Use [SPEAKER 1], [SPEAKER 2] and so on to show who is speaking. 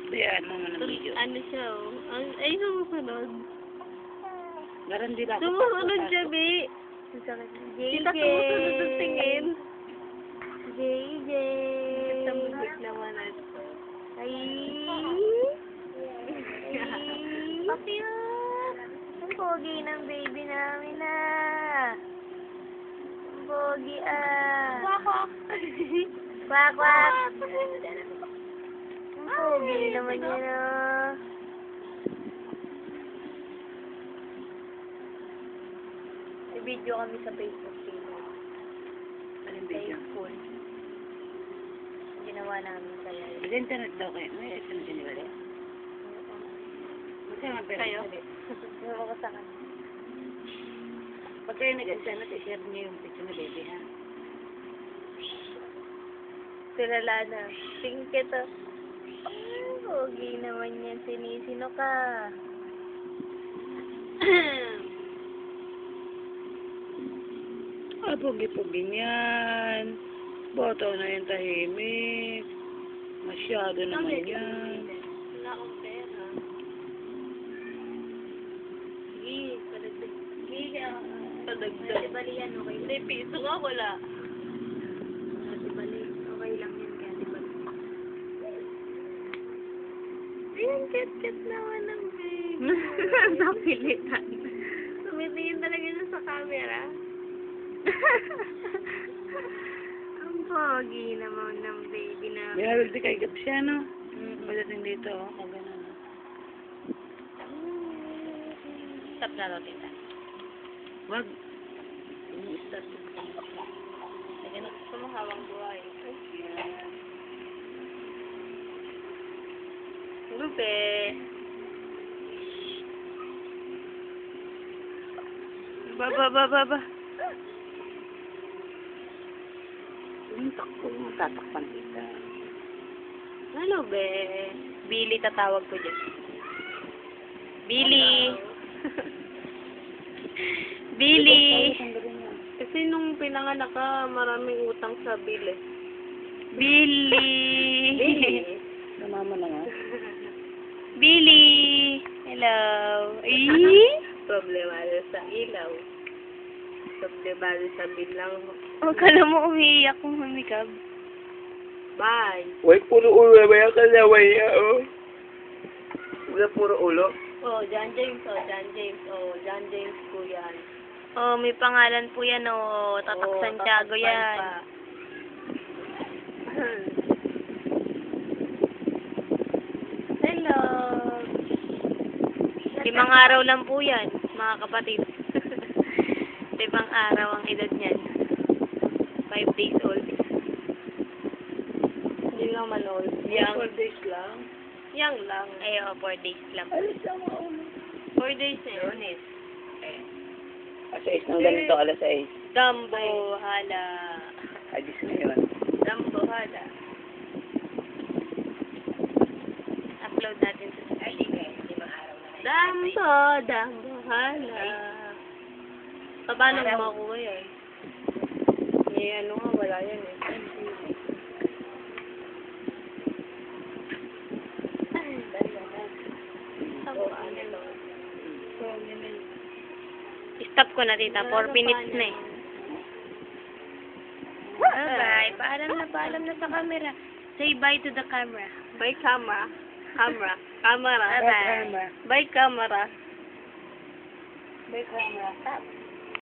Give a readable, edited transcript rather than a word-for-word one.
[SPEAKER 1] Bayaan mo man ang video.
[SPEAKER 2] Ano siya, oh. Ay, sumusunod.
[SPEAKER 1] Garan din ako.
[SPEAKER 2] Sumusunod siya, Bi. Sila sumusunod sa tingin.
[SPEAKER 3] JJ.
[SPEAKER 2] Tambalik naman ito.
[SPEAKER 3] Ay. Cute. Ang pogi ng baby namin na. Ang pogi
[SPEAKER 2] Kwak.
[SPEAKER 3] Kwak, kwak. Ang pogi naman yun May video kami sa Facebook page.
[SPEAKER 1] Anong video?
[SPEAKER 3] School. Ginawa namin kaya yun.
[SPEAKER 1] Nag-internet daw kayo. May internet din ba rin? Masaya nga pero.
[SPEAKER 2] Kayo?
[SPEAKER 3] Ginawa ko sa kanya.
[SPEAKER 1] Pag kayo nag-internet, i-share niyo yung picture na baby, ha?
[SPEAKER 3] Tulala na. Tingin kita. Ay, pogi naman yan. Sinisino ka.
[SPEAKER 1] Ah, pogi-pogi niyan. Boto na yung tahimik. Masyado naman yan.
[SPEAKER 2] Wala akong pera. Sige, padagdag. Sige, padagdag.
[SPEAKER 3] Bali yan, okay.
[SPEAKER 2] Hindi, piso ka, wala.
[SPEAKER 3] Bali, okay lang yan. Kaya di bali.
[SPEAKER 2] Ayan, cat naman ng baby.
[SPEAKER 3] Napilitan.
[SPEAKER 2] Tumitingin talaga siya sa camera.
[SPEAKER 3] Ang pogi naman ng baby na.
[SPEAKER 1] May halal di kay siya, no? Pagdating dito, oh, ganun.
[SPEAKER 2] Stop na daw, tita.
[SPEAKER 1] Wag. Start.
[SPEAKER 2] Sige na, gusto mo hawang buhay. Lupe.
[SPEAKER 3] Ba.
[SPEAKER 1] Yung takbo mo, tatakpan kita.
[SPEAKER 3] Ano be? Billy tatawag ko dyan. Billy! Billy!
[SPEAKER 2] Kasi nung pinanganak ka, maraming utang sa bill eh.
[SPEAKER 3] Billy!
[SPEAKER 1] Namama na nga.
[SPEAKER 3] Billy! Hello! Ay!
[SPEAKER 2] Problema sa ilaw. Problema sa bill lang.
[SPEAKER 3] Huwag ka na mo umiiyak kung humikab.
[SPEAKER 2] Bye.
[SPEAKER 1] Uy, puro ulo ba yung kalaway niya, oh? Wala puro ulo.
[SPEAKER 2] Oh, John James. Oh, John James po yan.
[SPEAKER 3] Oh, may pangalan po yan, oh. Tatak Santiago yan.
[SPEAKER 2] Hello.
[SPEAKER 3] 5 araw lang po yan, mga kapatid. 5 araw ang edad niyan. 5 days old.
[SPEAKER 2] Hindi naman old.
[SPEAKER 1] Young. 4 days lang.
[SPEAKER 2] Young lang.
[SPEAKER 3] Ay, 4 days lang.
[SPEAKER 1] Alis lang ako.
[SPEAKER 2] 4 days na yun.
[SPEAKER 1] Alas 6 ng ganito, alas 6.
[SPEAKER 2] Dumbo, hala.
[SPEAKER 1] Adis na yun.
[SPEAKER 2] Dumbo, hala.
[SPEAKER 3] Upload natin sa
[SPEAKER 2] Dumbo, hala. Paano mo makuha yan? May ano nga, wala yan eh.
[SPEAKER 3] Stop ko na, tita. 4 minutes na eh. Bye. Paalam na sa camera. Say bye to the camera.
[SPEAKER 2] Bye, camera. Camera.
[SPEAKER 3] Bye-bye.
[SPEAKER 2] Bye, camera.
[SPEAKER 1] Bye, camera. Stop.